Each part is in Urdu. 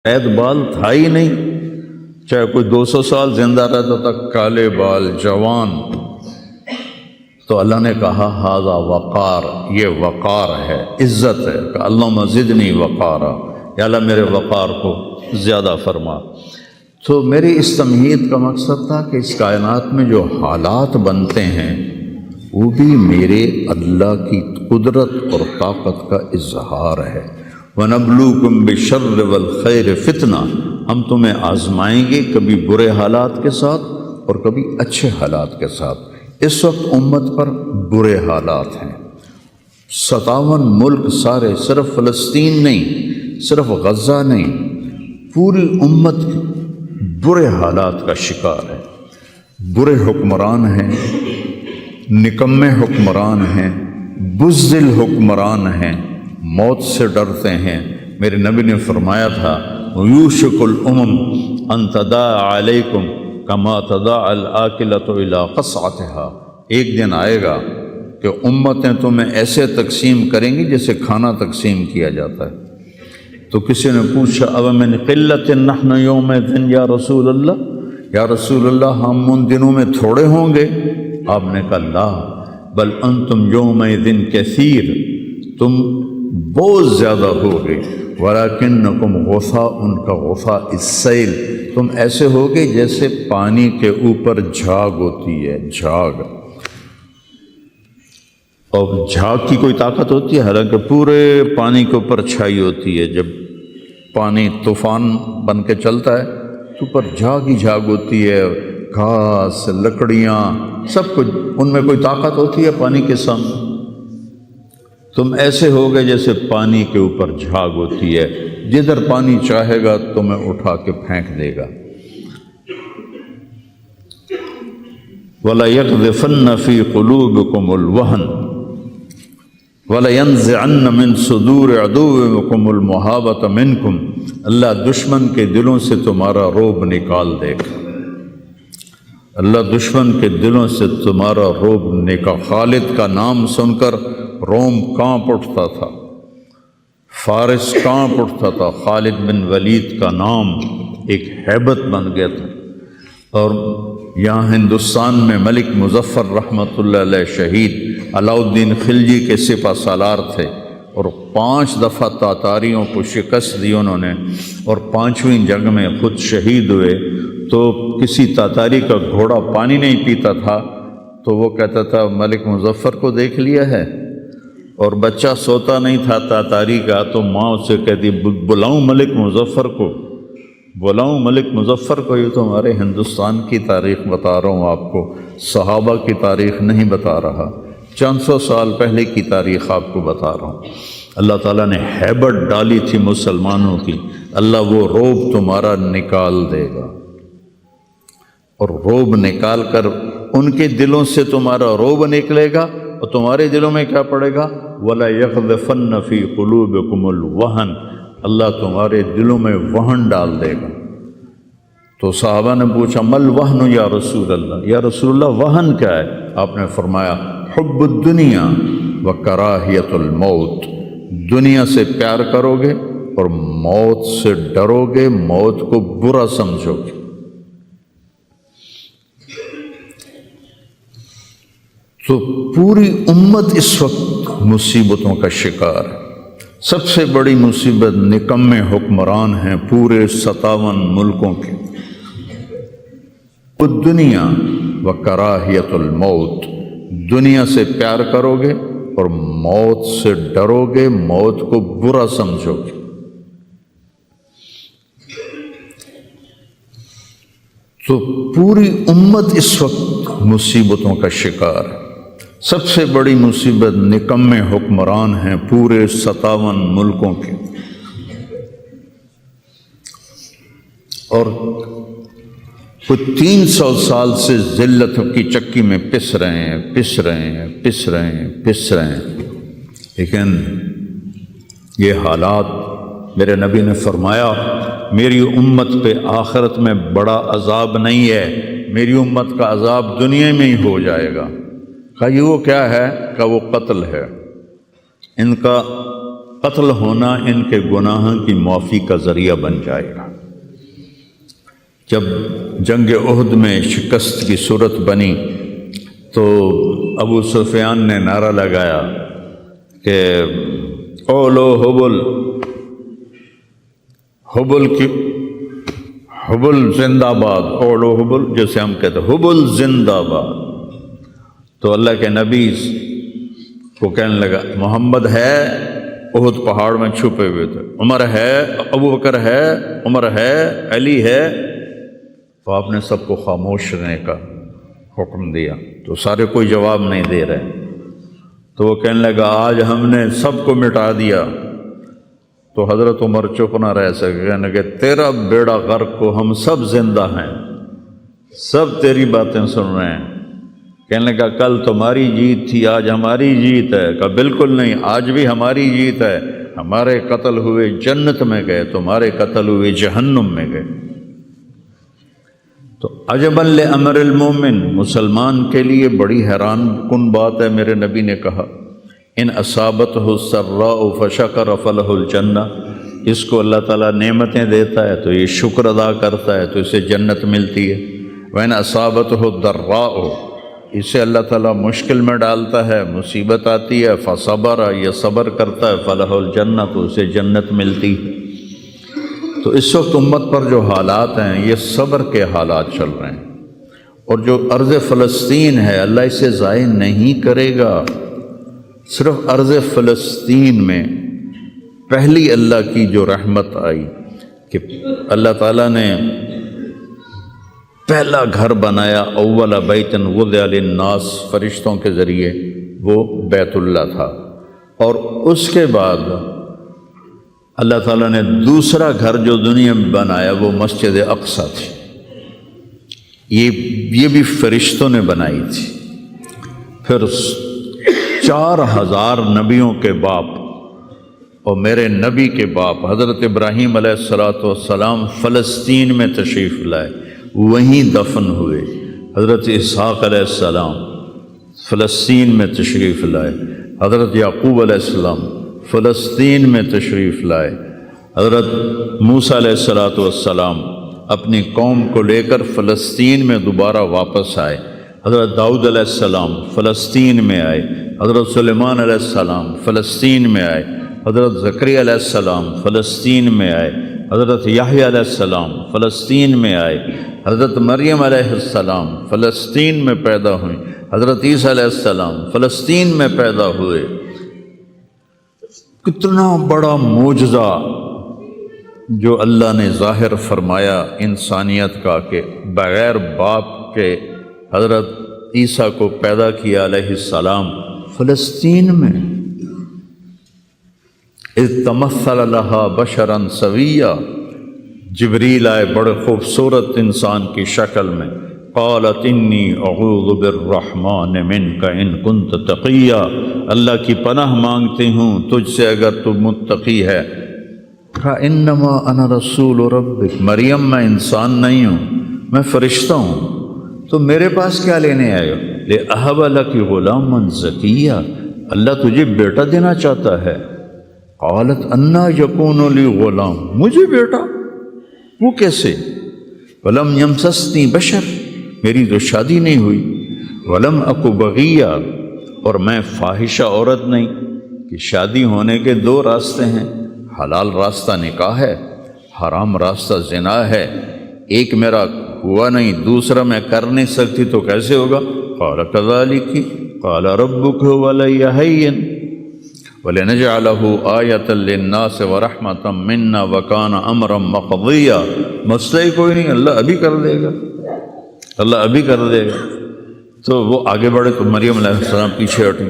سفید بال تھا ہی نہیں، چاہے کوئی 200 سال زندہ رہتا تھا، کالے بال جوان، تو اللہ نے کہا ھذا وقار، یہ وقار ہے، عزت ہے، کہ اللہم زدنی وقارا، یا اللہ میرے وقار کو زیادہ فرما۔ تو میری اس تمہید کا مقصد تھا کہ اس کائنات میں جو حالات بنتے ہیں وہ بھی میرے اللہ کی قدرت اور طاقت کا اظہار ہے۔ وَنَبْلُوكُمْ بِالشَّرِّ وَالْخَيْرِ فِتْنَةً، ہم تمہیں آزمائیں گے کبھی برے حالات کے ساتھ اور کبھی اچھے حالات کے ساتھ۔ اس وقت امت پر برے حالات ہیں، 57 ملک سارے، صرف فلسطین نہیں، صرف غزہ نہیں، پوری امت برے حالات کا شکار ہے۔ برے حکمران ہیں، نکمے حکمران ہیں، بزدل حکمران ہیں، موت سے ڈرتے ہیں۔ میرے نبی نے فرمایا تھا یوشک الامم ان تداعی علیکم کما تداعی الآکلۃ الی قصعتها، ایک دن آئے گا کہ امتیں تمہیں ایسے تقسیم کریں گی جیسے کھانا تقسیم کیا جاتا ہے۔ تو کسی نے پوچھا اب من قلت نحن یومئذ یا رسول اللہ، یا رسول اللہ ہم ان دنوں میں تھوڑے ہوں گے؟ آپ نے کہا لا بل انتم یومئذ کثیر، تم بہت زیادہ ہوگے، ولیکنکم غثاء کا غثاء السیل، تم ایسے ہوگے جیسے پانی کے اوپر جھاگ ہوتی ہے، جھاگ۔ اور جھاگ کی کوئی طاقت ہوتی ہے؟ حالانکہ پورے پانی کے اوپر چھائی ہوتی ہے، جب پانی طوفان بن کے چلتا ہے تو اوپر جھاگ ہی جھاگ ہوتی ہے، گھاس، لکڑیاں، سب کچھ، ان میں کوئی طاقت ہوتی ہے پانی کے سامنے؟ تم ایسے ہوگے جیسے پانی کے اوپر جھاگ ہوتی ہے، جدھر پانی چاہے گا تمہیں اٹھا کے پھینک دے گا۔ وَلَيَقْذِفَنَّ فِي قُلُوبِكُمُ الْوَهْنَ وَلَيَنزِعَنَّ مِن صُدُورِ عَدُوِّكُمُ الْمُهَابَةَ مِنكُمْ، اللہ دشمن کے دلوں سے تمہارا رعب نکال دے گا، اللہ دشمن کے دلوں سے تمہارا رعب نکال۔ خالد کا نام سن کر روم کانپ اٹھتا تھا، فارس کانپ اٹھتا تھا، خالد بن ولید کا نام ایک ہیبت بن گیا تھا۔ اور یہاں ہندوستان میں ملک مظفر رحمۃ اللہ علیہ شہید علاء الدین خلجی کے سپہ سالار تھے، اور 5 دفعہ تاتاریوں کو شکست دی انہوں نے، اور 5ویں جنگ میں خود شہید ہوئے۔ تو کسی تاتاری کا گھوڑا پانی نہیں پیتا تھا تو وہ کہتا تھا ملک مظفر کو دیکھ لیا ہے، اور بچہ سوتا نہیں تھا تاتاری کا تو ماں اس سے کہتی بلاؤں ملک مظفر کو، بلاؤں ملک مظفر کو۔ یہ تو ہمارے ہندوستان کی تاریخ بتا رہا ہوں آپ کو، صحابہ کی تاریخ نہیں بتا رہا، 400 سال پہلے کی تاریخ آپ کو بتا رہا ہوں۔ اللہ تعالیٰ نے ہیبت ڈالی تھی مسلمانوں کی، اللہ وہ رعب تمہارا نکال دے گا، اور رعب نکال کر ان کے دلوں سے تمہارا رعب نکلے گا، اور تمہارے دلوں میں کیا پڑے گا؟ وَلَيَقْذِفَنَّ فِي قُلُوبِكُمُ الْوَهْنَ، اللہ تمہارے دلوں میں وہن ڈال دے گا۔ تو صحابہ نے پوچھا مل وہن یا رسول اللہ، یا رسول اللہ وہن کیا ہے؟ آپ نے فرمایا حب الدنیا وکراہیت الموت، دنیا سے پیار کرو گے اور موت سے ڈرو گے، موت کو برا سمجھو گے۔ تو پوری امت اس وقت مصیبتوں کا شکار ہے۔ سب سے بڑی مصیبت نکمے حکمران ہیں پورے 57 ملکوں کے۔ دنیا و کراہیت الموت، دنیا سے پیار کرو گے اور موت سے ڈرو گے، موت کو برا سمجھو گے۔ تو پوری امت اس وقت مصیبتوں کا شکار ہے۔ سب سے بڑی مصیبت نکمے حکمران ہیں پورے 57 ملکوں کے، اور کچھ 300 سال سے ذلت کی چکی میں پس رہے ہیں، لیکن یہ حالات، میرے نبی نے فرمایا میری امت پہ آخرت میں بڑا عذاب نہیں ہے، میری امت کا عذاب دنیا میں ہی ہو جائے گا۔ کہا یہ وہ کیا ہے؟ کہ وہ قتل ہے، ان کا قتل ہونا ان کے گناہوں کی معافی کا ذریعہ بن جائے گا۔ جب جنگ احد میں شکست کی صورت بنی تو ابو سفیان نے نعرہ لگایا کہ اولو حبل، حبل زندہ باد، اولو حبل، جیسے ہم کہتے ہیں حبل زندہ باد۔ تو اللہ کے نبی کو کہنے لگا محمد ہے، احد پہاڑ میں چھپے ہوئے تھے، عمر ہے، ابو بکر ہے، عمر ہے، علی ہے، تو آپ نے سب کو خاموش رہنے کا حکم دیا، تو سارے کوئی جواب نہیں دے رہے۔ تو وہ کہنے لگا آج ہم نے سب کو مٹا دیا۔ تو حضرت عمر چپ نہ رہ سکے، کہنے لگے تیرا بیڑا غرق کو، ہم سب زندہ ہیں، سب تیری باتیں سن رہے ہیں۔ کہنے لگا کل تمہاری جیت تھی، آج ہماری جیت ہے۔ کہا بالکل نہیں، آج بھی ہماری جیت ہے، ہمارے قتل ہوئے جنت میں گئے، تمہارے قتل ہوئے جہنم میں گئے۔ تو عجبا لامر المومن، مسلمان کے لیے بڑی حیران کن بات ہے، میرے نبی نے کہا ان اصابتہ السراء فشکر فلہ الجنہ، اس کو اللہ تعالیٰ نعمتیں دیتا ہے تو یہ شکر ادا کرتا ہے تو اسے جنت ملتی ہے۔ وَإِنْ أَصَابَتْهُ الضَّرَّاءُ، اسے اللہ تعالیٰ مشکل میں ڈالتا ہے، مصیبت آتی ہے، فصبر، یہ صبر کرتا ہے، فلہ الجنہ، تو اسے جنت ملتی ہے۔ تو اس وقت امت پر جو حالات ہیں یہ صبر کے حالات چل رہے ہیں، اور جو ارض فلسطین ہے اللہ اسے ضائع نہیں کرے گا۔ صرف ارض فلسطین میں پہلی اللہ کی جو رحمت آئی کہ اللہ تعالیٰ نے پہلا گھر بنایا، اول بیت وضع للناس، فرشتوں کے ذریعے، وہ بیت اللہ تھا، اور اس کے بعد اللہ تعالیٰ نے دوسرا گھر جو دنیا میں بنایا وہ مسجد اقصیٰ تھی، یہ بھی فرشتوں نے بنائی تھی۔ پھر 4000 نبیوں کے باپ اور میرے نبی کے باپ حضرت ابراہیم علیہ السلام فلسطین میں تشریف لائے، وہیں دفن ہوئے۔ حضرت اسحاق علیہ السلام فلسطین میں تشریف لائے، حضرت یعقوب علیہ السلام فلسطین میں تشریف لائے، حضرت موسیٰ علیہ السلام اپنی قوم کو لے کر فلسطین میں دوبارہ واپس آئے، حضرت داؤد علیہ السلام فلسطین میں آئے، حضرت سلیمان علیہ السلام فلسطین میں آئے، حضرت زکریا علیہ السلام فلسطین میں آئے، حضرت یحییٰ علیہ السلام فلسطین میں آئے، حضرت مریم علیہ السلام فلسطین میں پیدا ہوئیں، حضرت عیسیٰ علیہ السلام فلسطین میں پیدا ہوئے۔ کتنا بڑا معجزہ جو اللہ نے ظاہر فرمایا انسانیت کا، کہ بغیر باپ کے حضرت عیسیٰ کو پیدا کیا علیہ السلام فلسطین میں۔ اذ تمثل لہا بشرا سویا، جبریل آئے بڑے خوبصورت انسان کی شکل میں، قالت انی اعوذ بالرحمن منک ان کنت تقیا، اللہ کی پناہ مانگتی ہوں تجھ سے اگر تو متقی ہے۔ کہا انما انا رسول ربک، مریم میں انسان نہیں ہوں، میں فرشتہ ہوں، تو میرے پاس کیا لینے آئے ہو؟ لأہب لک غلاما زکیا، اللہ تجھے بیٹا دینا چاہتا ہے۔ قالت انا یکون لی غلام، مجھے بیٹا؟ وہ کیسے؟ ولم یمسسنی بشر، میری تو شادی نہیں ہوئی، ولم اکو بغیہ، اور میں فاحشہ عورت نہیں۔ کہ شادی ہونے کے دو راستے ہیں، حلال راستہ نکاح ہے، حرام راستہ زنا ہے، ایک میرا ہوا نہیں، دوسرا میں کر نہیں سکتی، تو کیسے ہوگا؟ قال کذالک قال ربک ولی حین وَلِنَجْعَلَهُ آیَةً لِلنَّاسِ وَرَحْمَةً مِنَّا وَكَانَ أَمْرًا مَقْضِيًّا، مسئلہ ہی کوئی نہیں، اللہ ابھی کر دے گا، اللہ ابھی کر دے گا۔ تو وہ آگے بڑھے تو مریم علیہ السلام پیچھے ہٹیں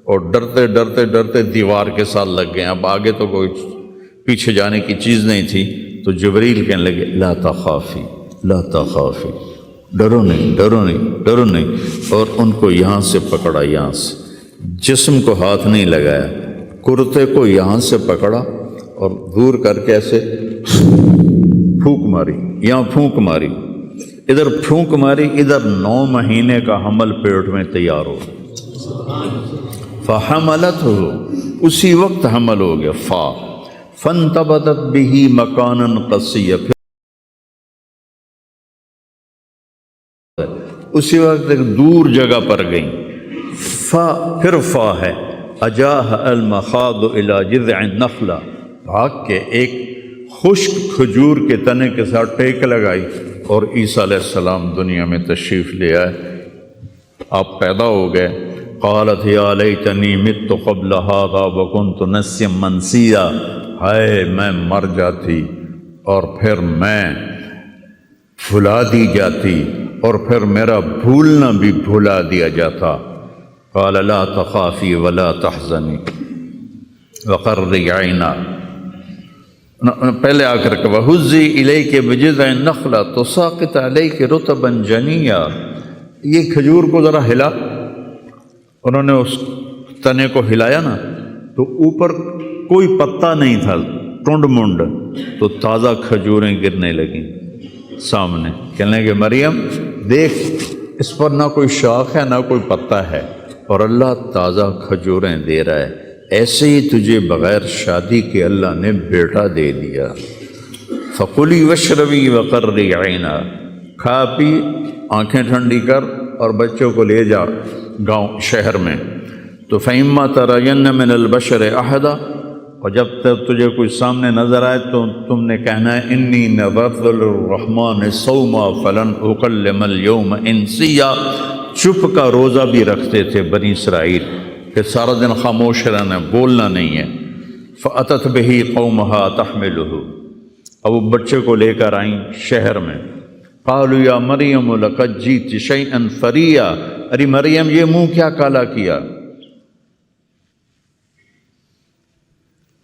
اور ڈرتے ڈرتے ڈرتے دیوار کے ساتھ لگ گئے، اب آگے تو کوئی پیچھے جانے کی چیز نہیں تھی۔ تو جبریل کہنے لگے لا تخافی لا تخافی، ڈرو نہیں ڈرو نہیں ڈرو نہیں، اور ان کو یہاں سے پکڑا، یہاں سے، جسم کو ہاتھ نہیں لگایا، کرتے کو یہاں سے پکڑا اور دور کر کے ایسے پھونک ماری، یہاں پھونک ماری، ادھر پھونک ماری، ادھر 9 مہینے کا حمل پیٹ میں تیار ہو۔ فحملته، اسی وقت حمل ہو گیا، فانتبذت به مکانا قصیا، اسی وقت ایک دور جگہ پر گئیں، پھر فا ہے، اجاہ المخاض الى جذع النخلہ، بھاگ کے ایک خشک کھجور کے تنے کے ساتھ ٹیک لگائی، اور عیسیٰ علیہ السلام دنیا میں تشریف لے آئے، آپ پیدا ہو گئے۔ قالت یا لیتنی مت قبل ھذا وکنت نسیا منسیا، ہائے میں مر جاتی اور پھر میں بھلا دی جاتی، اور پھر میرا بھولنا بھی بھلا دیا جاتا۔ قال لا تخافی ولا تحزنی وقرری عینا، پہلے آ کر کے وَهُزِّي إِلَيْكِ بِجِذْعِ النَّخْلَةِ تُسَاقِطْ عَلَيْكِ رُطَبًا جَنِيًّا، یہ کھجور کو ذرا ہلا، انہوں نے اس تنے کو ہلایا نا تو اوپر کوئی پتا نہیں تھا، ٹنڈ منڈ، تو تازہ کھجوریں گرنے لگیں سامنے، کہنے لگے مریم دیکھ، اس پر نہ کوئی شاخ ہے نہ کوئی پتا ہے، اور اللہ تازہ کھجوریں دے رہا ہے، ایسے ہی تجھے بغیر شادی کے اللہ نے بیٹا دے دیا۔ فَقُلِي وَاشْرَبِي وَقَرِّي عَيْنًا، کھا پی، آنکھیں ٹھنڈی کر، اور بچوں کو لے جا گاؤں شہر میں۔ تو فَإِمَّا تَرَيَنَّ مِنَ الْبَشَرِ أَحَدًا، اور جب تک تجھے کوئی سامنے نظر آئے تو تم نے کہنا ہے انی نذرت للرحمن صوما فلن اکلم اليوم انسیا، چپ کا روزہ بھی رکھتے تھے بنی اسرائیل کہ سارا دن خاموش رہنا، بولنا نہیں ہے۔ فأتت به قومها تحملہ، اب وہ بچے کو لے کر آئیں شہر میں۔ قالوا یا مریم لقد جئت شیئا فریا، ارے مریم یہ منہ کیا کالا کیا،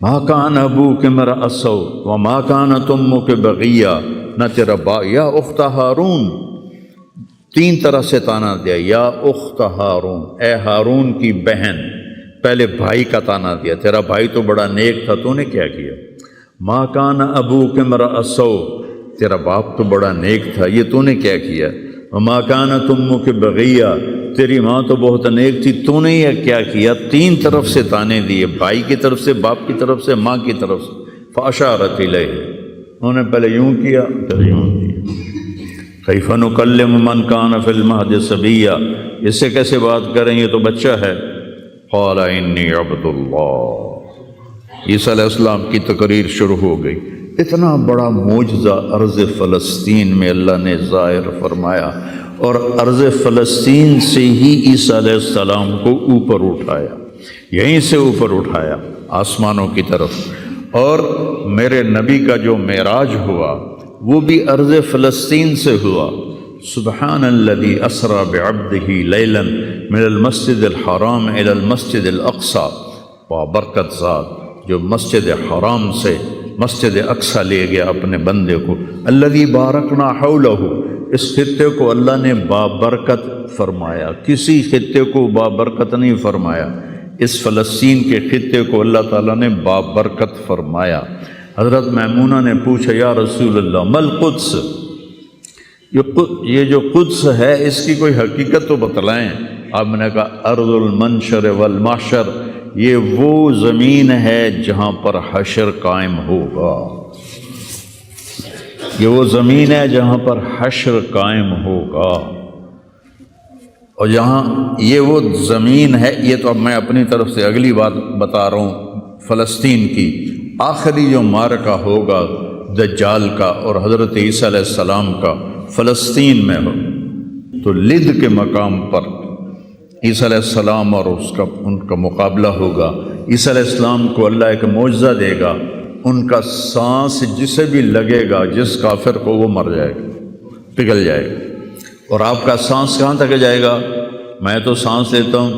ما کان ابوک امرأ سوء وما کانت امک بغیہ، نہ تیرا یا اخت ہارون، تین طرح سے تانا دیا، یا اخت ہارون، اے ہارون کی بہن، پہلے بھائی کا تانا دیا، تیرا بھائی تو بڑا نیک تھا، تو نے کیا کیا، ما کان ابوک امرأ سوء، تیرا باپ تو بڑا نیک تھا، یہ تو نے کیا کیا، وما کانت امک بغیہ، تیری ماں تو بہت نیک تھی، تو نے یہ کیا کیا، تین طرف سے تانے دیے، بھائی کی طرف سے، باپ کی طرف سے، ماں کی طرف سے۔ فاشارت الیہ، انہوں نے پہلے یوں کیا پھر یوں کیا۔ کیف نکلم من کان فی المہد صبیا، اس سے کیسے بات کریں، یہ تو بچہ ہے۔ قال انی عبد اللہ، عیسیٰ علیہ السلام کی تقریر شروع ہو گئی۔ اتنا بڑا معجزہ ارض فلسطین میں اللہ نے ظاہر فرمایا، اور ارض فلسطین سے ہی عیسیٰ علیہ السلام کو اوپر اٹھایا، یہیں سے اوپر اٹھایا آسمانوں کی طرف، اور میرے نبی کا جو معراج ہوا وہ بھی ارض فلسطین سے ہوا۔ سبحان الذی اسری بعبدہ لیلا من المسجد الحرام الی المسجد الاقصی، بابرکت ذات جو مسجد حرام سے مسجد اقصی لے گیا اپنے بندے کو۔ الذی بارکنا حولہ، اس خطے کو اللہ نے بابرکت فرمایا، کسی خطے کو بابرکت نہیں فرمایا، اس فلسطین کے خطے کو اللہ تعالیٰ نے بابرکت فرمایا۔ حضرت میمونہ نے پوچھا یا رسول اللہ مل قدس، یہ جو قدس ہے اس کی کوئی حقیقت تو بتلائیں۔ آپ نے کہا ارض المنشر والمحشر، یہ وہ زمین ہے جہاں پر حشر قائم ہوگا، یہ وہ زمین ہے جہاں پر حشر قائم ہوگا، اور جہاں یہ وہ زمین ہے، یہ تو اب میں اپنی طرف سے اگلی بات بتا رہا ہوں، فلسطین کی آخری جو معرکہ ہوگا دجال کا اور حضرت عیسیٰ علیہ السلام کا فلسطین میں ہو، تو لد کے مقام پر عیسیٰ علیہ السلام اور ان کا مقابلہ ہوگا۔ عیسیٰ علیہ السلام کو اللہ ایک معجزہ دے گا، ان کا سانس جسے بھی لگے گا، جس کافر کو، وہ مر جائے گا، پگھل جائے گا۔ اور آپ کا سانس کہاں تک جائے گا؟ میں تو سانس لیتا ہوں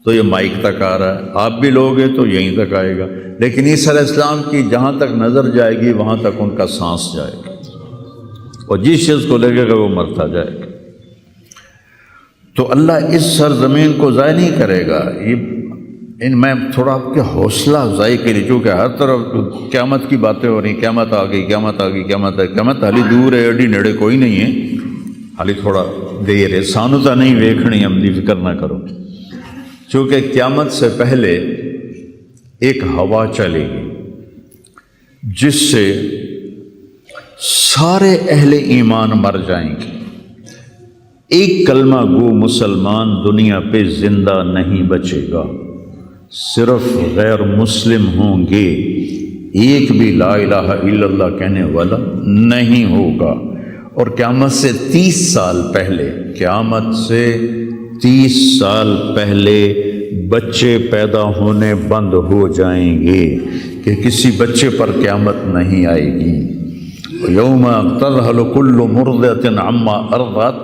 تو یہ مائک تک آ رہا ہے، آپ بھی لوگ ہیں تو یہیں تک آئے گا، لیکن عیسیٰ علیہ السلام کی جہاں تک نظر جائے گی وہاں تک ان کا سانس جائے گا، اور جس چیز کو لگے گا وہ مرتا جائے گا۔ تو اللہ اس سرزمین کو ضائع نہیں کرے گا۔ میں تھوڑا آپ کے حوصلہ افزائی کے لیے، چونکہ ہر طرف قیامت کی باتیں ہو رہی، قیامت آ گئی، قیامت آ گئی، قیامت آ گئی، قیامت حالی دور ہے، ایڈی نیڑے کوئی نہیں ہے، حالی تھوڑا دیر ہے، سانو تا نہیں ویکھنی، عملی فکر نہ کرو۔ چونکہ قیامت سے پہلے ایک ہوا چلے گی جس سے سارے اہل ایمان مر جائیں گے، ایک کلمہ گو مسلمان دنیا پہ زندہ نہیں بچے گا، صرف غیر مسلم ہوں گے، ایک بھی لا الہ الا اللہ کہنے والا نہیں ہوگا۔ اور قیامت سے 30 سال پہلے، قیامت سے 30 سال پہلے بچے پیدا ہونے بند ہو جائیں گے کہ کسی بچے پر قیامت نہیں آئے گی۔ یوم تذہل کل مرضعۃ عما ارضعت،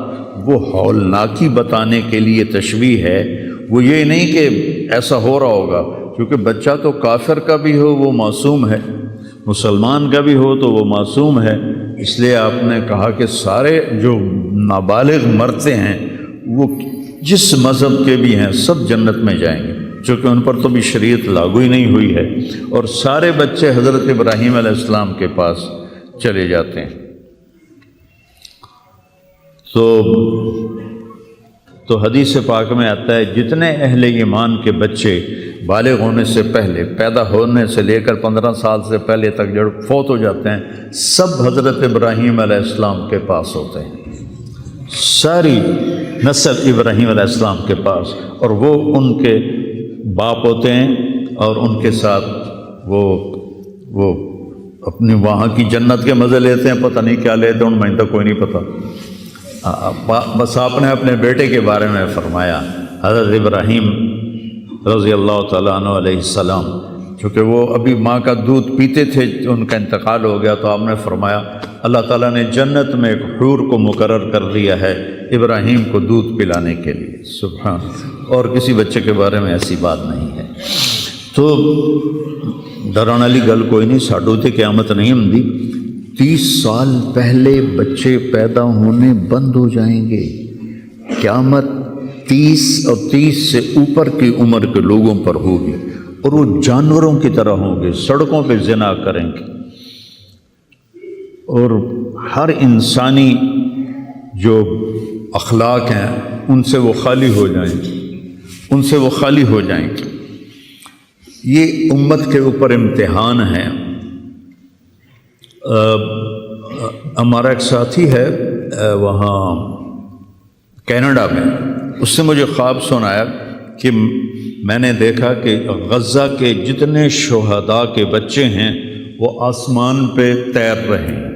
وہ ہولناکی بتانے کے لیے تشبیہ ہے، وہ یہ نہیں کہ ایسا ہو رہا ہوگا، کیونکہ بچہ تو کافر کا بھی ہو وہ معصوم ہے، مسلمان کا بھی ہو تو وہ معصوم ہے، اس لیے آپ نے کہا کہ سارے جو نابالغ مرتے ہیں وہ جس مذہب کے بھی ہیں سب جنت میں جائیں گے، چونکہ ان پر تو بھی شریعت لاگو ہی نہیں ہوئی ہے، اور سارے بچے حضرت ابراہیم علیہ السلام کے پاس چلے جاتے ہیں۔ تو حدیث پاک میں آتا ہے جتنے اہل ایمان کے بچے بالغ ہونے سے پہلے، پیدا ہونے سے لے کر 15 سال سے پہلے تک جو فوت ہو جاتے ہیں، سب حضرت ابراہیم علیہ السلام کے پاس ہوتے ہیں، ساری نسل ابراہیم علیہ السلام کے پاس، اور وہ ان کے باپ ہوتے ہیں، اور ان کے ساتھ وہ اپنی وہاں کی جنت کے مزے لیتے ہیں، پتہ نہیں کیا لیتے ہیں، میں تو کوئی نہیں پتہ۔ بس آپ نے اپنے بیٹے کے بارے میں فرمایا، حضرت ابراہیم رضی اللہ تعالیٰ عنہ علیہ السلام، چونکہ وہ ابھی ماں کا دودھ پیتے تھے، ان کا انتقال ہو گیا، تو آپ نے فرمایا اللہ تعالیٰ نے جنت میں ایک حور کو مقرر کر دیا ہے ابراہیم کو دودھ پلانے کے لیے، سبحان، اور کسی بچے کے بارے میں ایسی بات نہیں ہے۔ تو ڈران والی گل کوئی نہیں، ساڈو تے قیامت نہیں ہوندی، 30 سال پہلے بچے پیدا ہونے بند ہو جائیں گے، قیامت 30 اور 30 سے اوپر کی عمر کے لوگوں پر ہوگی، اور وہ جانوروں کی طرح ہوں گے، سڑکوں پہ زنا کریں گے، اور ہر انسانی جو اخلاق ہیں ان سے وہ خالی ہو جائیں گے، ان سے وہ خالی ہو جائیں گے۔ یہ امت کے اوپر امتحان ہے۔ ہمارا ایک ساتھی ہے وہاں کینیڈا میں، اس سے مجھے خواب سنایا کہ میں نے دیکھا کہ غزہ کے جتنے شہداء کے بچے ہیں وہ آسمان پہ تیر رہے ہیں،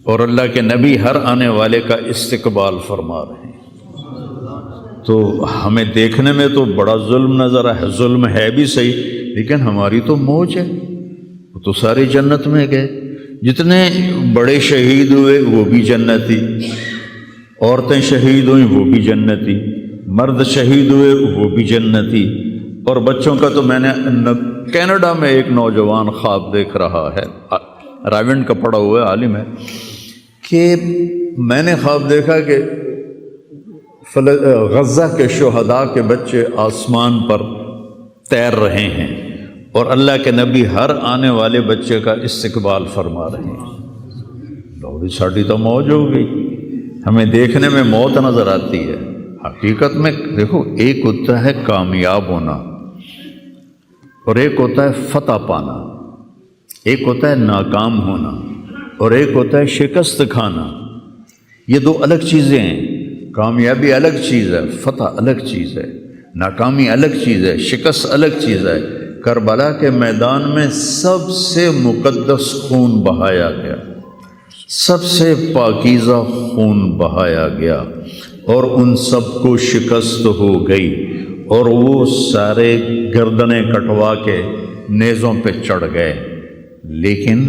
اور اللہ کے نبی ہر آنے والے کا استقبال فرما رہے ہیں۔ تو ہمیں دیکھنے میں تو بڑا ظلم نظر ہے، ظلم ہے بھی صحیح، لیکن ہماری تو موج ہے، وہ تو سارے جنت میں گئے، جتنے بڑے شہید ہوئے وہ بھی جنتی، عورتیں شہید ہوئیں وہ بھی جنتی، مرد شہید ہوئے وہ بھی جنتی، اور بچوں کا تو میں نے کینیڈا میں ایک نوجوان خواب دیکھ رہا ہے، راونڈ کا پڑھا ہوا ہے، عالم ہے، کہ میں نے خواب دیکھا کہ غزہ کے شہداء کے بچے آسمان پر تیر رہے ہیں، اور اللہ کے نبی ہر آنے والے بچے کا استقبال فرما رہے ہیں۔ لوگ ساڑی تو موج ہو گئی، ہمیں دیکھنے میں موت نظر آتی ہے، حقیقت میں دیکھو ایک ہوتا ہے کامیاب ہونا، اور ایک ہوتا ہے فتح پانا، ایک ہوتا ہے ناکام ہونا، اور ایک ہوتا ہے شکست کھانا۔ یہ دو الگ چیزیں ہیں، کامیابی الگ چیز ہے، فتح الگ چیز ہے، ناکامی الگ چیز ہے، شکست الگ چیز ہے۔ کربلا کے میدان میں سب سے مقدس خون بہایا گیا، سب سے پاکیزہ خون بہایا گیا، اور ان سب کو شکست ہو گئی، اور وہ سارے گردنیں کٹوا کے نیزوں پہ چڑھ گئے، لیکن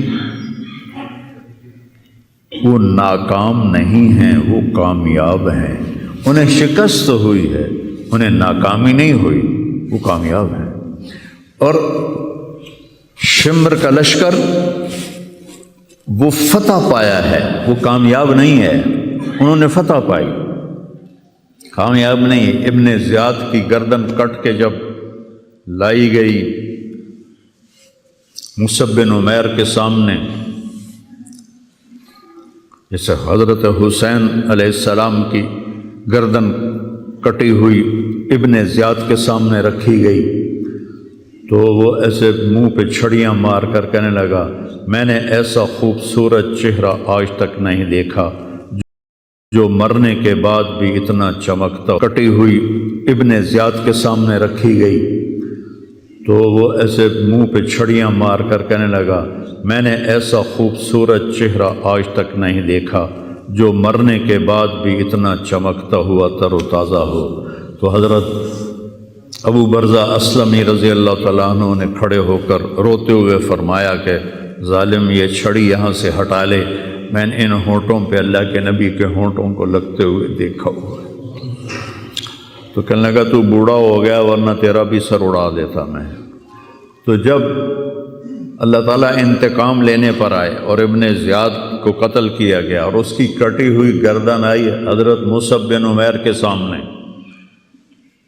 وہ ناکام نہیں ہیں، وہ کامیاب ہیں۔ انہیں شکست ہوئی ہے، انہیں ناکامی نہیں ہوئی، وہ کامیاب ہیں۔ اور شمر کا لشکر وہ فتح پایا ہے، وہ کامیاب نہیں ہے، انہوں نے فتح پائی، کامیاب نہیں۔ ابن زیاد کی گردن کٹ کے جب لائی گئی مصعب بن عمیر کے سامنے، جیسے حضرت حسین علیہ السلام کی گردن کٹی ہوئی ابن زیاد کے سامنے رکھی گئی تو وہ ایسے منہ پہ چھڑیاں مار کر کہنے لگا میں نے ایسا خوبصورت چہرہ آج تک نہیں دیکھا جو مرنے کے بعد بھی اتنا چمکتا۔ کٹی ہوئی ابن زیاد کے سامنے رکھی گئی تو وہ ایسے منہ پہ چھڑیاں مار کر کہنے لگا میں نے ایسا خوبصورت چہرہ آج تک نہیں دیکھا جو مرنے کے بعد بھی اتنا چمکتا ہوا تر و تازہ ہو۔ تو حضرت ابو برزہ اسلمی رضی اللہ تعالیٰ عنہ نے کھڑے ہو کر روتے ہوئے فرمایا کہ ظالم یہ چھڑی یہاں سے ہٹا لے، میں نے ان ہونٹوں پہ اللہ کے نبی کے ہونٹوں کو لگتے ہوئے دیکھا ہوا ہے۔ تو کہنے لگا تو بوڑھا ہو گیا ورنہ تیرا بھی سر اڑا دیتا میں۔ تو جب اللہ تعالیٰ انتقام لینے پر آئے اور ابن زیاد کو قتل کیا گیا اور اس کی کٹی ہوئی گردن آئی حضرت مصعب بن عمیر کے سامنے،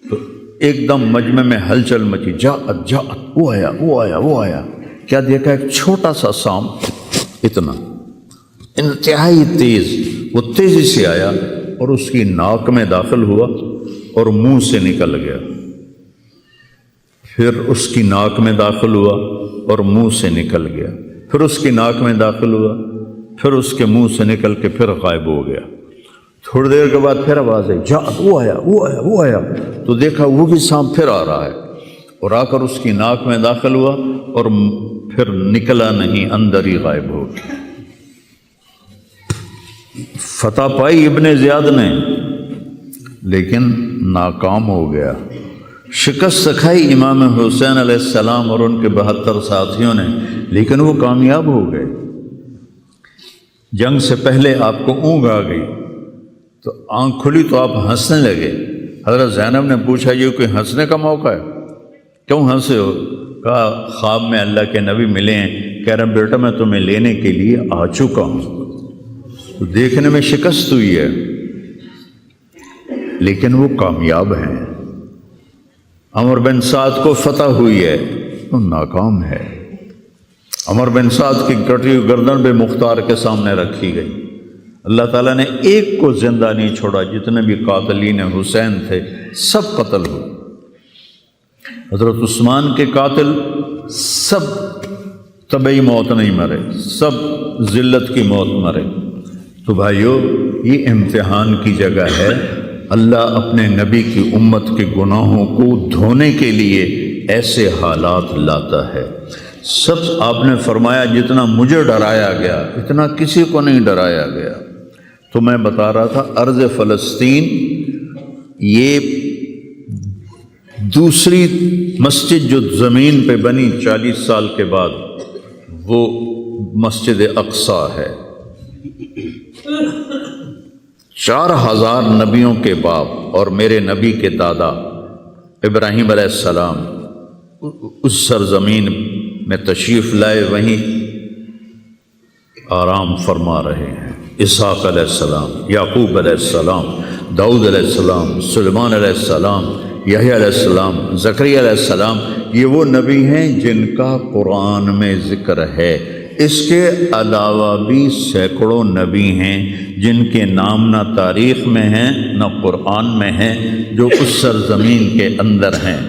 تو ایک دم مجمع میں ہلچل مچی، جاءت وہ آیا کیا دیکھا؟ ایک چھوٹا سا سانپ، اتنا انتہائی تیز، وہ تیزی سے آیا اور اس کی ناک میں داخل ہوا اور منہ سے نکل گیا، پھر اس کی ناک میں داخل ہوا اور منہ سے نکل گیا، پھر اس کی ناک میں داخل ہوا، پھر اس کے منہ سے نکل کے پھر غائب ہو گیا۔ تھوڑی دیر کے بعد پھر آواز آئی، جاءت وہ آیا، تو دیکھا وہ بھی سانپ پھر آ رہا ہے اور آ کر اس کی ناک میں داخل ہوا اور پھر نکلا نہیں، اندر ہی غائب ہو گیا۔ فتح پائی ابن زیاد نے لیکن ناکام ہو گیا، شکست سکھائی امام حسین علیہ السلام اور ان کے 72 ساتھیوں نے، لیکن وہ کامیاب ہو گئے۔ جنگ سے پہلے آپ کو اونگ آ گئی تو آنکھ کھلی تو آپ ہنسنے لگے۔ حضرت زینب نے پوچھا یہ کوئی ہنسنے کا موقع ہے، کیوں ہنسے ہو؟ کہا خواب میں اللہ کے نبی ملے ہیں، کہہ رہے بیٹا میں تمہیں لینے کے لیے آ چکا ہوں۔ تو دیکھنے میں شکست ہوئی ہے لیکن وہ کامیاب ہیں۔ عمر بن سعد کو فتح ہوئی ہے، وہ ناکام ہے۔ عمر بن سعد کی کٹی ہوئی گردن بے مختار کے سامنے رکھی گئی، اللہ تعالیٰ نے ایک کو زندہ نہیں چھوڑا، جتنے بھی قاتلین حسین تھے سب قتل ہوئے۔ حضرت عثمان کے قاتل سب طبعی موت نہیں مرے، سب ذلت کی موت مرے۔ تو بھائیو یہ امتحان کی جگہ ہے، اللہ اپنے نبی کی امت کے گناہوں کو دھونے کے لیے ایسے حالات لاتا ہے۔ سب آپ نے فرمایا جتنا مجھے ڈرایا گیا اتنا کسی کو نہیں ڈرایا گیا۔ تو میں بتا رہا تھا ارض فلسطین یہ دوسری مسجد جو زمین پہ بنی 40 سال کے بعد وہ مسجد اقصیٰ ہے۔ 4000 نبیوں کے باپ اور میرے نبی کے دادا ابراہیم علیہ السلام اس سرزمین میں تشریف لائے، وہیں آرام فرما رہے ہیں۔ اسحاق علیہ السلام، یعقوب علیہ السلام، داؤد علیہ السلام، سلیمان علیہ السلام، یحییٰ علیہ السلام، زکریا علیہ السلام، یہ وہ نبی ہیں جن کا قرآن میں ذکر ہے۔ اس کے علاوہ بھی سینکڑوں نبی ہیں جن کے نام نہ تاریخ میں ہیں نہ قرآن میں ہیں، جو اس سرزمین کے اندر ہیں۔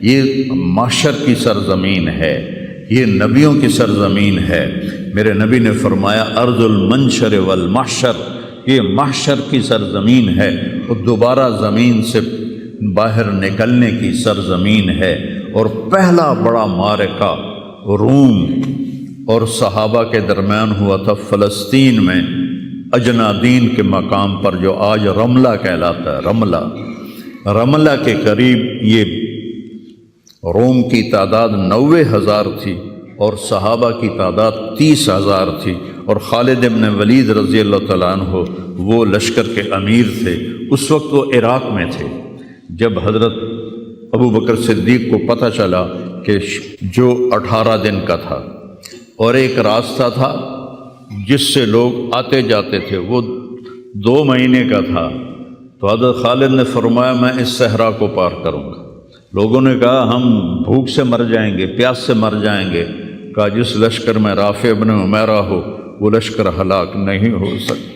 یہ محشر کی سرزمین ہے، یہ نبیوں کی سرزمین ہے۔ میرے نبی نے فرمایا ارض المنشر والمحشر، یہ محشر کی سرزمین ہے اور دوبارہ زمین سے باہر نکلنے کی سرزمین ہے۔ اور پہلا بڑا معرکہ روم اور صحابہ کے درمیان ہوا تھا فلسطین میں، اجنادین کے مقام پر جو آج رملہ کہلاتا ہے۔ رملہ کے قریب یہ روم کی تعداد 90,000 تھی اور صحابہ کی تعداد 30,000 تھی، اور خالد ابن ولید رضی اللہ تعالیٰ عنہ وہ لشکر کے امیر تھے۔ اس وقت وہ عراق میں تھے۔ جب حضرت ابو بکر صدیق کو پتہ چلا کہ جو 18 دن کا تھا اور ایک راستہ تھا جس سے لوگ آتے جاتے تھے وہ 2 مہینے کا تھا، تو حضرت خالد نے فرمایا میں اس صحرا کو پار کروں گا۔ لوگوں نے کہا ہم بھوک سے مر جائیں گے، پیاس سے مر جائیں گے۔ کہا جس لشکر میں رافع ابن عمیرہ ہو وہ لشکر ہلاک نہیں ہو سکتا۔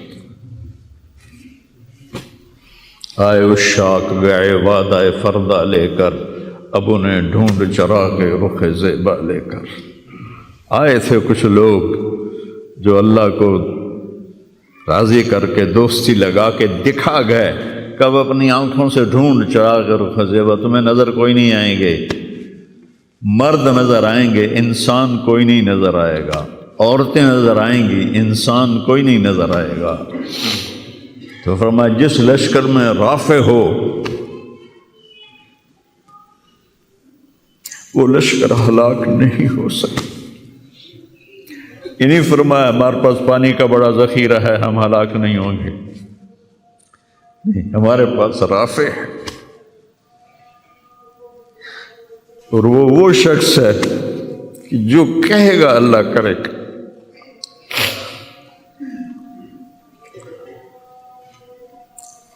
آئے اشاق گئے وعدہ فردہ لے کر، اب انہیں ڈھونڈ چرا کے رخ زیبا لے کر۔ آئے تھے کچھ لوگ جو اللہ کو راضی کر کے دوستی لگا کے دکھا گئے، کب اپنی آنکھوں سے ڈھونڈ چرا کے رخ زیبا، تمہیں نظر کوئی نہیں آئیں گے، مرد نظر آئیں گے، انسان کوئی نہیں نظر آئے گا، عورتیں نظر آئیں گی، انسان کوئی نہیں نظر آئے گا۔ تو فرمایا جس لشکر میں رافع ہو وہ لشکر ہلاک نہیں ہو سکتا۔ انہیں فرمایا ہمارے پاس پانی کا بڑا ذخیرہ ہے، ہم ہلاک نہیں ہوں گے، نہیں، ہمارے پاس رافع ہے، اور وہ شخص ہے کہ جو کہے گا اللہ کرے گا۔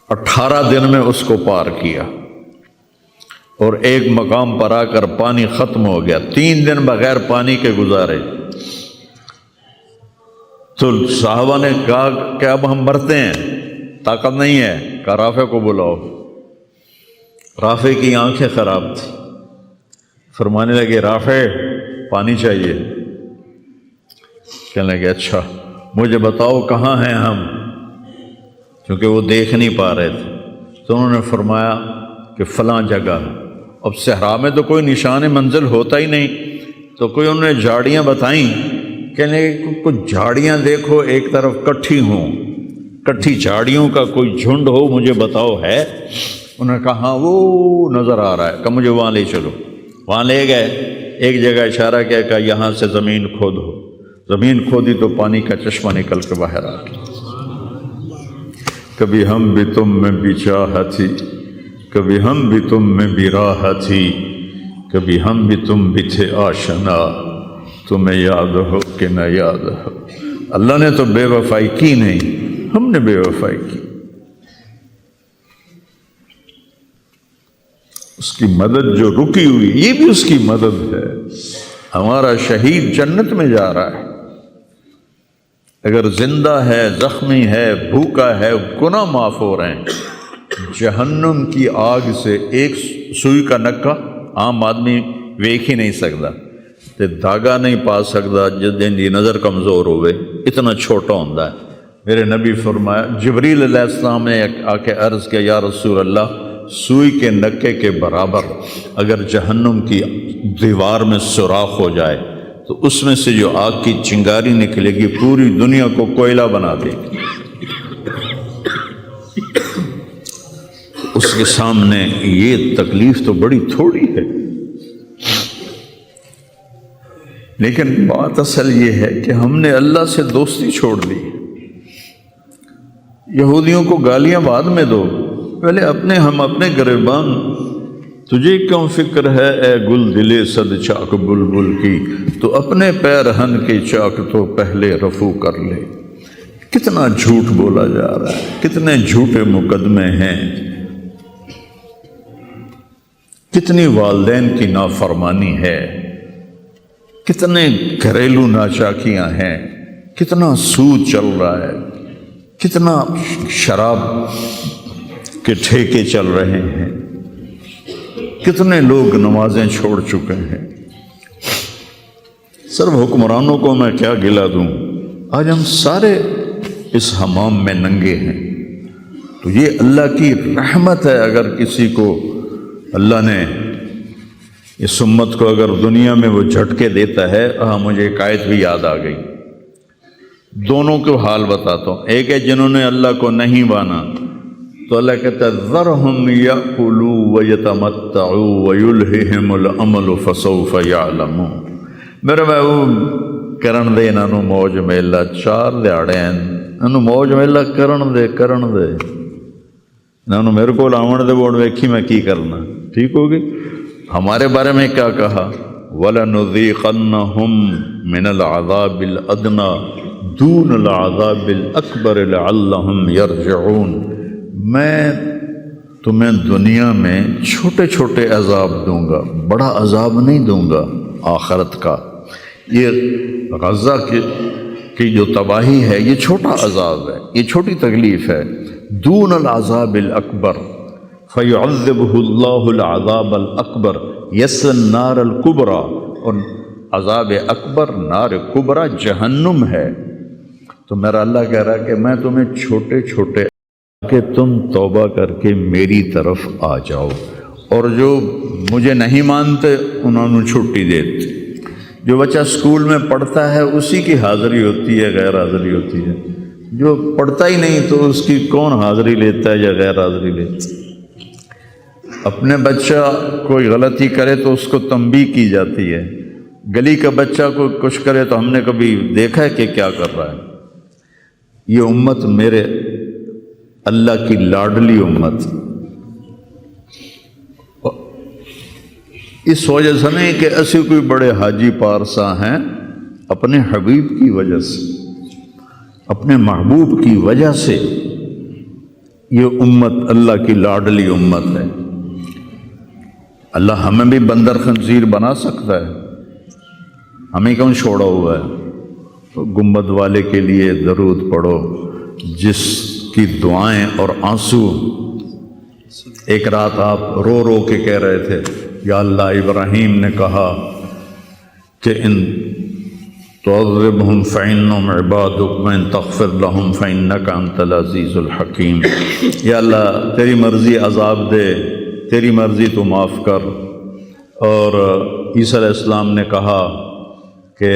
18 دن میں اس کو پار کیا، اور ایک مقام پر آ کر پانی ختم ہو گیا، 3 دن بغیر پانی کے گزارے۔ تو صحابہ نے کہا کہ اب ہم مرتے ہیں، طاقت نہیں ہے، کہا رافع کو بلاؤ۔ رافع کی آنکھیں خراب تھیں، فرمانے لگے رافع پانی چاہیے، کہنے لگے اچھا مجھے بتاؤ کہاں ہیں ہم، کیونکہ وہ دیکھ نہیں پا رہے تھے۔ تو انہوں نے فرمایا کہ فلاں جگہ۔ اب صحرا میں تو کوئی نشان منزل ہوتا ہی نہیں، تو کوئی انہوں نے جھاڑیاں بتائیں، کہنے لگے کچھ جھاڑیاں دیکھو ایک طرف کٹھی ہوں، کٹھی جھاڑیوں کا کوئی جھنڈ ہو، مجھے بتاؤ ہے؟ انہوں نے کہا ہاں وہ نظر آ رہا ہے، کہ مجھے وہاں لے چلو۔ وہاں لے گئے، ایک جگہ اشارہ کیا کہ یہاں سے زمین کھودو، زمین کھودی تو پانی کا چشمہ نکل کے باہر آ گیا۔ کبھی ہم بھی تم میں بھی چاہت تھی، کبھی ہم بھی تم میں بھی راہ تھی، کبھی ہم بھی تم بھی تھے آشنا، تمہیں یاد ہو کہ نہ یاد ہو۔ اللہ نے تو بے وفائی کی نہیں، ہم نے بے وفائی کی۔ اس کی مدد جو رکی ہوئی، یہ بھی اس کی مدد ہے۔ ہمارا شہید جنت میں جا رہا ہے، اگر زندہ ہے، زخمی ہے، بھوکا ہے، گناہ معاف ہو رہے ہیں۔ جہنم کی آگ سے ایک سوئی کا نکا عام آدمی ویکھ ہی نہیں سکتا، تے دھاگا نہیں پا سکتا جس دن دی نظر کمزور ہوئے، اتنا چھوٹا ہوتا ہے۔ میرے نبی فرمایا، جبریل علیہ السلام نے آ کے عرض کیا یا رسول اللہ، سوئی کے نکے کے برابر اگر جہنم کی دیوار میں سوراخ ہو جائے تو اس میں سے جو آگ کی چنگاری نکلے گی پوری دنیا کو کوئلہ بنا دے گی۔ اس کے سامنے یہ تکلیف تو بڑی تھوڑی ہے، لیکن بات اصل یہ ہے کہ ہم نے اللہ سے دوستی چھوڑ دی۔ یہودیوں کو گالیاں بعد میں دو، پہلے ہم اپنے گریبان۔ تجھے کیوں فکر ہے اے گل دلے صد چاک بلبل کی، تو اپنے پیرہن کی چاک تو پہلے رفو کر لے۔ کتنا جھوٹ بولا جا رہا ہے، کتنے جھوٹے مقدمے ہیں، کتنی والدین کی نافرمانی ہے، کتنے گھریلو ناچاکیاں ہیں، کتنا سود چل رہا ہے، کتنا شراب کے ٹھیکے چل رہے ہیں، کتنے لوگ نمازیں چھوڑ چکے ہیں۔ صرف حکمرانوں کو میں کیا گلا دوں، آج ہم سارے اس حمام میں ننگے ہیں۔ تو یہ اللہ کی رحمت ہے، اگر کسی کو اللہ نے اس امت کو اگر دنیا میں وہ جھٹکے دیتا ہے۔ مجھے ایک آیت بھی یاد آ گئی، دونوں کو حال بتاتا ہوں۔ ایک ہے جنہوں نے اللہ کو نہیں مانا، تو اللہ کہتا ہے ذرہم یأکلوا ویتمتعوا ویلہہم الامل فسوف یعلمون۔ میرے محبوب کرن دے انہاں نوں موج میلا، 4 دہاڑے انہاں نوں موج میلا کرن دے انہاں نوں میرے کول آون دے، بوڑ ویکھی میں کی کرنا، ٹھیک ہوگی۔ ہمارے بارے میں کیا کہا، وَلَنُذِيقَنَّهُم مِّنَ الْعَذَابِ الْأَدْنَىٰ دُونَ الْعَذَابِ الْأَكْبَرِ لَعَلَّهُمْ يَرْجِعُونَ۔ میں تمہیں دنیا میں چھوٹے چھوٹے عذاب دوں گا، بڑا عذاب نہیں دوں گا آخرت کا۔ یہ غزہ کی جو تباہی ہے یہ چھوٹا عذاب ہے، یہ چھوٹی تکلیف ہے، دون العذاب الاکبر فیعذبہ اللہ العذاب الاکبر یصلی النار الکبریٰ، اور عذاب اکبر نار کبریٰ جہنم ہے۔ تو میرا اللہ کہہ رہا ہے کہ میں تمہیں چھوٹے چھوٹے کہ تم توبہ کر کے میری طرف آ جاؤ، اور جو مجھے نہیں مانتے انہوں نے چھٹی دیتے۔ جو بچہ اسکول میں پڑھتا ہے اسی کی حاضری ہوتی ہے، غیر حاضری ہوتی ہے۔ جو پڑھتا ہی نہیں تو اس کی کون حاضری لیتا ہے یا غیر حاضری لیتا ہے؟ اپنے بچہ کوئی غلطی کرے تو اس کو تنبیہ کی جاتی ہے، گلی کا بچہ کوئی کچھ کرے تو ہم نے کبھی دیکھا ہے کہ کیا کر رہا ہے؟ یہ امت میرے اللہ کی لاڈلی امت، اس وجہ سے نہیں کہ ایسے کوئی بڑے حاجی پارسا ہیں، اپنے حبیب کی وجہ سے، اپنے محبوب کی وجہ سے یہ امت اللہ کی لاڈلی امت ہے۔ اللہ ہمیں بھی بندر خنزیر بنا سکتا ہے، ہمیں کیوں چھوڑا ہوا ہے؟ تو گنبد والے کے لیے درود پڑھو جس کی دعائیں اور آنسو، ایک رات آپ رو رو کے کہہ رہے تھے یا اللہ، ابراہیم نے کہا کہ ان تعذبہم فإنہم عبادک وإن تغفر لہم فإنک انت العزیز الحکیم۔ یا اللہ تیری مرضی عذاب دے، تیری مرضی تو معاف کر۔ اور عیسیٰ علیہ السلام نے کہا کہ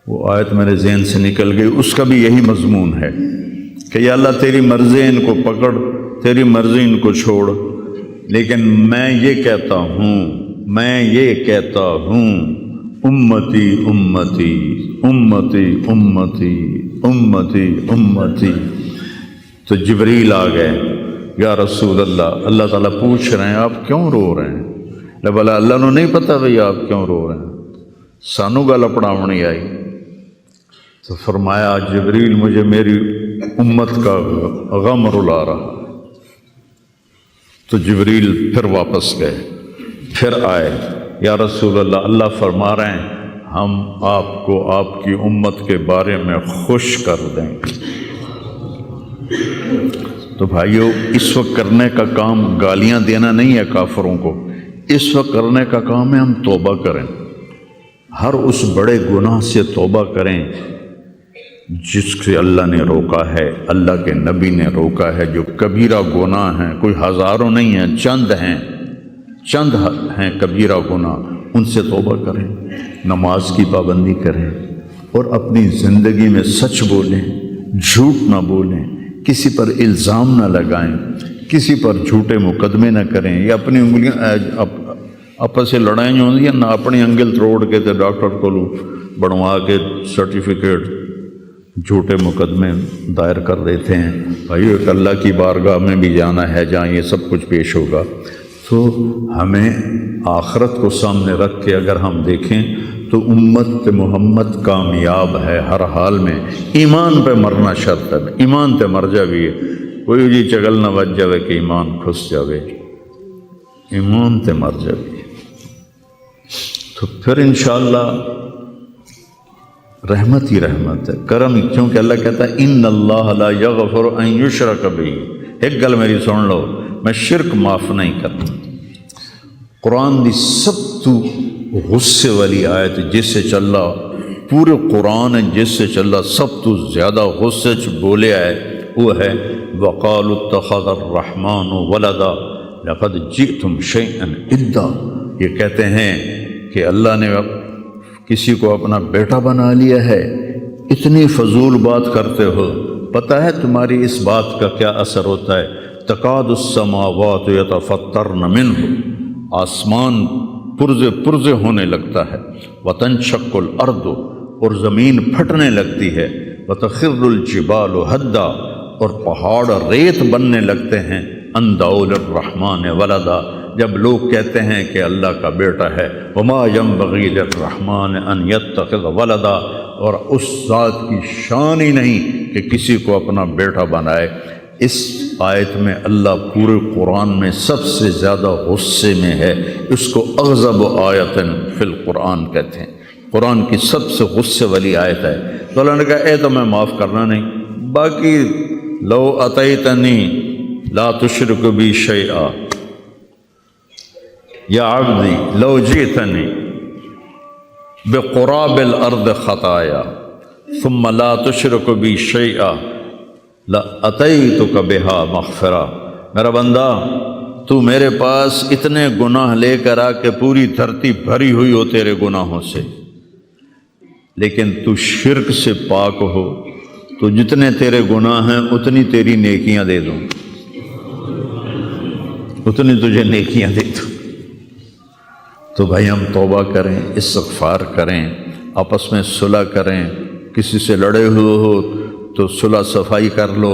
وہ آیت میرے ذہن سے نکل گئی، اس کا بھی یہی مضمون ہے کہ یا اللہ تیری مرضی ان کو پکڑ، تیری مرضی ان کو چھوڑ، لیکن میں یہ کہتا ہوں امتی امتی امتی امتی امتی امتی۔ تو جبریل آ گئے، یا رسول اللہ، اللہ تعالیٰ پوچھ رہے ہیں آپ کیوں رو رہے ہیں؟ بلا اللہ نے نہیں پتا بھئی آپ کیوں رو رہے ہیں، سانو گل پڑھاونی آئی۔ تو فرمایا جبریل مجھے میری امت کا غم رلا رہا۔ تو جبریل پھر واپس گئے، پھر آئے، یا رسول اللہ، اللہ فرما رہے ہیں ہم آپ کو آپ کی امت کے بارے میں خوش کر دیں گے۔ تو بھائیو، اس وقت کرنے کا کام گالیاں دینا نہیں ہے کافروں کو، اس وقت کرنے کا کام ہے ہم توبہ کریں، ہر اس بڑے گناہ سے توبہ کریں جس سے اللہ نے روکا ہے، اللہ کے نبی نے روکا ہے۔ جو کبیرہ گناہ ہیں، کوئی ہزاروں نہیں ہیں، چند ہیں کبیرہ گناہ، ان سے توبہ کریں، نماز کی پابندی کریں، اور اپنی زندگی میں سچ بولیں، جھوٹ نہ بولیں، کسی پر الزام نہ لگائیں، کسی پر جھوٹے مقدمے نہ کریں، یا اپنی انگلیاں آپس سے لڑائیں ہوتی ہیں نہ، اپنی انگل توڑ کے تو ڈاکٹر کو بنوا کے سرٹیفکیٹ جھوٹے مقدمے دائر کر دیتے ہیں۔ بھائیو، ایک اللہ کی بارگاہ میں بھی جانا ہے جہاں یہ سب کچھ پیش ہوگا۔ تو ہمیں آخرت کو سامنے رکھ کے اگر ہم دیکھیں تو امت محمد کامیاب ہے ہر حال میں۔ ایمان پہ مرنا شرط ہے، ایمان تے مر جاویے، کوئی جی چگل نہ بچ جاوے کہ ایمان کھس جاوے، ایمان تے مر جاویے۔ تو پھر انشاءاللہ رحمت ہی رحمت ہے، کرم ہی، کیونکہ اللہ کہتا ہے ان اللہ لا یغفر ان یشرک بہ۔ ایک گل میری سن لو، میں شرک معاف نہیں کرتا۔ قرآن دی سب تو غصے والی آیت جس سے چلا پورے قرآن جس سے چلا سب تو زیادہ غصے چ بولے آئے وہ ہے وقالوا اتخذ الرحمن ولدا لقد جئتم شیئا ادا۔ یہ کہتے ہیں کہ اللہ نے کسی کو اپنا بیٹا بنا لیا ہے، اتنی فضول بات کرتے ہو، پتہ ہے تمہاری اس بات کا کیا اثر ہوتا ہے؟ تکاد السماوات یتفطرن منہ، آسمان پرزے ہونے لگتا ہے، وتنشق الارض، اور زمین پھٹنے لگتی ہے، وتخر الجبال ہدا، اور پہاڑ ریت بننے لگتے ہیں، ان دعوا للرحمن ولدا، جب لوگ کہتے ہیں کہ اللہ کا بیٹا ہے، وما ينبغي للرحمن ان يتخذ ولدا، اور اس ذات کی شان ہی نہیں کہ کسی کو اپنا بیٹا بنائے۔ اس آیت میں اللہ پورے قرآن میں سب سے زیادہ غصے میں ہے، اس کو اغضب آیتن فی القرآن کہتے ہیں، قرآن کی سب سے غصے والی آیت ہے۔ تو اللہ نے کہا اے تو میں معاف کرنا نہیں، باقی لو اتیتنی لا تشرک بی شیئا یا عبدی لو جئتنی بقراب الارض خطایا ثم لا تشرک بی شیئا لاتیتک بہا مغفرہ، میرا بندہ تو میرے پاس اتنے گناہ لے کر آ کہ پوری دھرتی بھری ہوئی ہو تیرے گناہوں سے، لیکن تو شرک سے پاک ہو تو جتنے تیرے گناہ ہیں اتنی تیری نیکیاں دے دوں، اتنی تجھے نیکیاں دے دوں۔ تو بھائی ہم توبہ کریں، استغفار کریں، آپس میں صلح کریں، کسی سے لڑے ہوئے ہو تو صلح صفائی کر لو،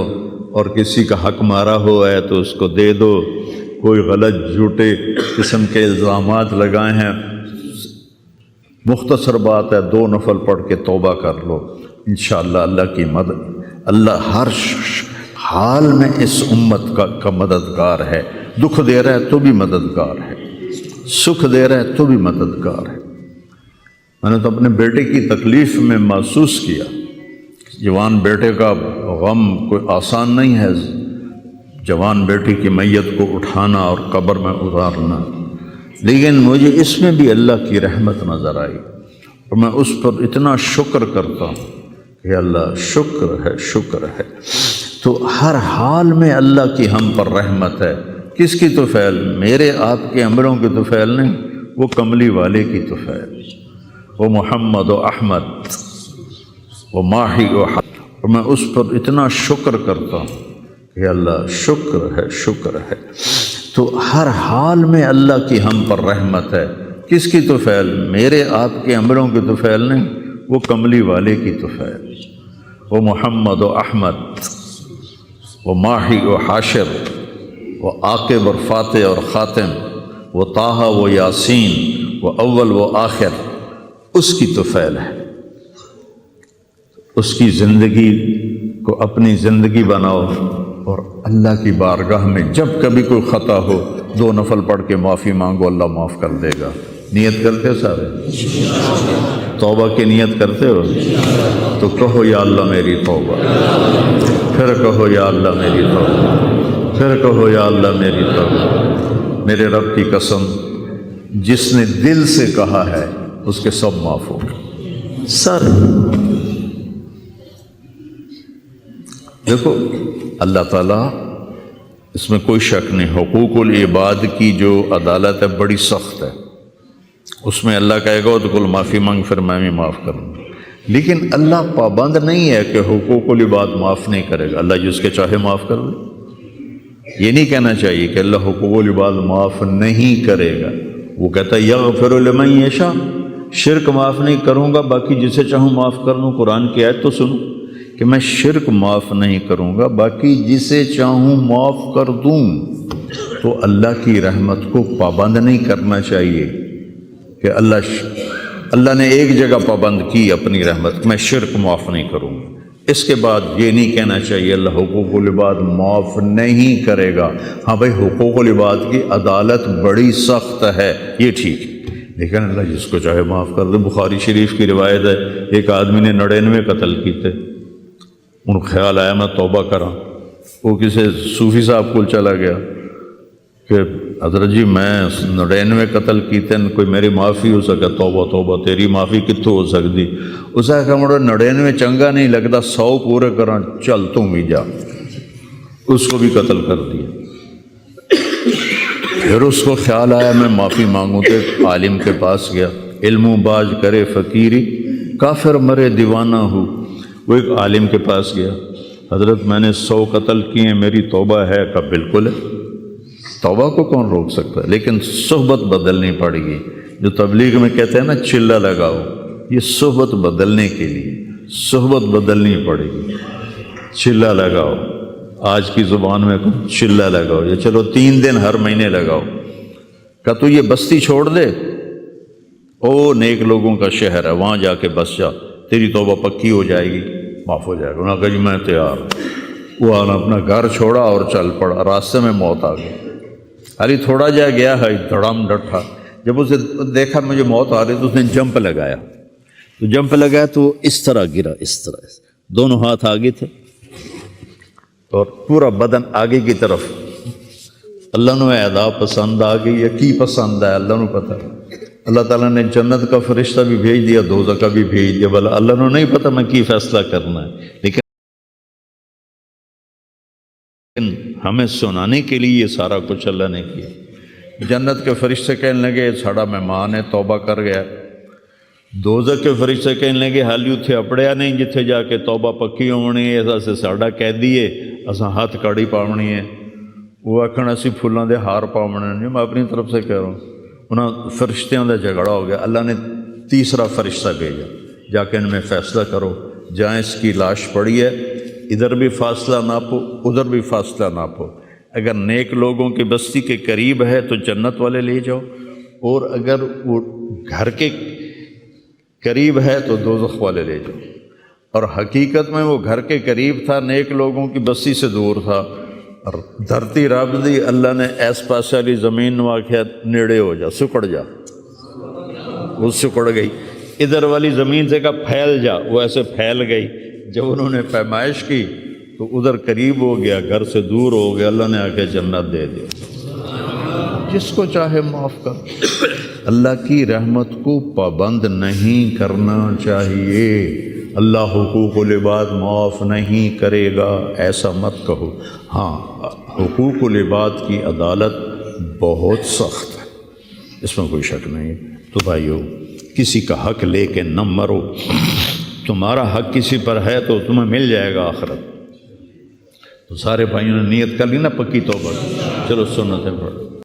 اور کسی کا حق مارا ہوا ہے تو اس کو دے دو، کوئی غلط جھوٹے قسم کے الزامات لگائے ہیں، مختصر بات ہے 2 نفل پڑھ کے توبہ کر لو، انشاءاللہ اللہ کی مدد، اللہ ہر حال میں اس امت کا مددگار ہے، دکھ دے رہا ہے تو بھی مددگار ہے، سکھ دے رہا ہے تو بھی مددگار ہے۔ میں نے تو اپنے بیٹے کی تکلیف میں محسوس کیا، جوان بیٹے کا غم کوئی آسان نہیں ہے، جوان بیٹی کی میت کو اٹھانا اور قبر میں اتارنا، لیکن مجھے اس میں بھی اللہ کی رحمت نظر آئی، اور میں اس پر اتنا شکر کرتا ہوں کہ اللہ شکر ہے، شکر ہے۔ تو ہر حال میں اللہ کی ہم پر رحمت ہے، کس کی طفیل؟ میرے آپ کے عملوں کی طفیل نہیں، وہ کملی والے کی طفیل، وہ محمد و احمد وہ ماہی و حق، اور میں اس پر اتنا شکر کرتا ہوں کہ اللہ شکر ہے، شکر ہے۔ تو ہر حال میں اللہ کی ہم پر رحمت ہے، کس کی طفیل؟ میرے آپ کے عملوں کی طفیل نہیں، وہ کملی والے کی طفیل، وہ محمد و احمد وہ ماہی و حاشر وہ عاقب اور فاتح اور خاتم، وہ طٰہٰ وہ یاسین، وہ اول وہ آخر، اس کی طفیل ہے۔ اس کی زندگی کو اپنی زندگی بناؤ، اور اللہ کی بارگاہ میں جب کبھی کوئی خطا ہو 2 نفل پڑھ کے معافی مانگو، اللہ معاف کر دے گا۔ نیت کرتے ہو سارے؟ توبہ کی نیت کرتے ہو؟ تو کہو یا اللہ میری توبہ، پھر کہو یا اللہ میری توبہ، پھر کہو یا اللہ میری توبہ۔ میرے رب کی قسم، جس نے دل سے کہا ہے اس کے سب معاف ہو سر۔ دیکھو اللہ تعالیٰ، اس میں کوئی شک نہیں، حقوق العباد کی جو عدالت ہے بڑی سخت ہے، اس میں اللہ کہے گا تو کل معافی مانگ، پھر میں بھی معاف کروں گا، لیکن اللہ پابند نہیں ہے کہ حقوق العباد معاف نہیں کرے گا، اللہ جس کے چاہے معاف کر دے۔ یہ نہیں کہنا چاہیے کہ اللہ حقوق العباد معاف نہیں کرے گا، وہ کہتا ہے یغفر لمن یشاء، شرک معاف نہیں کروں گا، باقی جسے چاہوں معاف کر دوں۔ قرآن کی آیت تو سنو کہ میں شرک معاف نہیں کروں گا، باقی جسے چاہوں معاف کر دوں۔ تو اللہ کی رحمت کو پابند نہیں کرنا چاہیے کہ اللہ نے ایک جگہ پابند کی اپنی رحمت، میں شرک معاف نہیں کروں گا، اس کے بعد یہ نہیں کہنا چاہیے اللہ حقوق العباد معاف نہیں کرے گا۔ ہاں بھائی، حقوق العباد کی عدالت بڑی سخت ہے، یہ ٹھیک ہے، لیکن اللہ جس کو چاہے معاف کر دے۔ بخاری شریف کی روایت ہے، ایک آدمی نے 99 قتل کیے، ان کو خیال آیا میں توبہ کراں، وہ کسی صوفی صاحب کو چلا گیا کہ حضرت جی میں 99 قتل کیتے، کوئی میری معافی ہو سکے؟ توبہ توبہ، تیری معافی کتوں ہو سکتی؟ اس نے کہا مڑا 99 چنگا نہیں لگتا، 100 پورے کراں، چل تم بھی جا۔ اس کو بھی قتل کر دیا۔ پھر اس کو خیال آیا میں معافی مانگوں، تو عالم کے پاس گیا، علم و باز کرے فقیری، کافر مرے دیوانہ ہو۔ وہ ایک عالم کے پاس گیا، حضرت میں نے 100 قتل کیے، میری توبہ ہے؟ کہ بالکل ہے، توبہ کو کون روک سکتا ہے، لیکن صحبت بدلنی پڑے گی۔ جو تبلیغ میں کہتے ہیں نا چلہ لگاؤ، یہ صحبت بدلنے کے لیے صحبت بدلنی پڑے گی۔ چلہ لگاؤ، آج کی زبان میں چلہ لگاؤ، یا چلو 3 دن ہر مہینے لگاؤ، کہ تو یہ بستی چھوڑ دے، او نیک لوگوں کا شہر ہے، وہاں جا کے بس جا، تیری توبہ پکی ہو جائے گی، معاف ہو جائے گا۔ انہوں نے کہا جی میں تیار ہوں۔ وہ اپنا گھر چھوڑا اور چل پڑا، راستے میں موت آ گئی۔ ارے تھوڑا جا گیا ہے، دھڑام ڈٹھا، جب اسے دیکھا مجھے موت آ رہی تو اس نے جمپ لگایا، تو جمپ لگایا تو اس طرح گرا، اس طرح، دونوں ہاتھ آگے تھے اور پورا بدن آگے کی طرف۔ اللہ نو ادا پسند آ گئی یا کی پسند ہے اللہ نو پتہ۔ اللہ تعالیٰ نے جنت کا فرشتہ بھی بھیج دیا، دوزخ کا بھی بھیج دیا، بھلا اللہ نو نہیں پتہ میں کی فیصلہ کرنا ہے، لیکن ہمیں سنانے کے لیے یہ سارا کچھ اللہ نے کیا۔ جنت کے فرشتے کہنے لگے ساڑا مہمان ہے، توبہ کر گیا۔ دوزخ کے فرشتے کہنے لگے حالی اتھے اپڑیا نہیں جتھے جا کے توبہ پکی ہونی ہے، ایسا سے ساڑا قیدی ہے، اساں ہاتھ کاڑی پاونی ہے۔ وہ آکھن اسی پھولاں دے ہار پاونے ہیں، میں اپنی طرف سے کہہ رہا ہوں۔ انہاں فرشتیاں دا جھگڑا ہو گیا، اللہ نے تیسرا فرشتہ بھیجا، جا کے ان میں فیصلہ کرو، جہاں اس کی لاش پڑی ہے ادھر بھی فاصلہ ناپو، ادھر بھی فاصلہ ناپو، اگر نیک لوگوں کی بستی کے قریب ہے تو جنت والے لے جاؤ، اور اگر وہ گھر کے قریب ہے تو دوزخ والے لے جاؤ۔ اور حقیقت میں وہ گھر کے قریب تھا، نیک لوگوں کی بستی سے دور تھا، اور دھرتی رب دی اللہ نے ایس پاسے والی زمین نو آکھیا نیڑے ہو جا، سکڑ جا، وہ سکڑ گئی۔ ادھر والی زمین سے کہا پھیل جا، وہ ایسے پھیل گئی۔ جب انہوں نے پیمائش کی تو ادھر قریب ہو گیا، گھر سے دور ہو گیا، اللہ نے آ کے جنت دے دیا، جس کو چاہے معاف کر۔ اللہ کی رحمت کو پابند نہیں کرنا چاہیے، اللہ حقوق العباد معاف نہیں کرے گا ایسا مت کہو۔ ہاں حقوق العباد کی عدالت بہت سخت ہے، اس میں کوئی شک نہیں۔ تو بھائیو کسی کا حق لے کے نہ مرو، تمہارا حق کسی پر ہے تو تمہیں مل جائے گا آخرت۔ تو سارے بھائیوں نے نیت کر لی نا پکی توبہ، چلو سنتیں پڑھو۔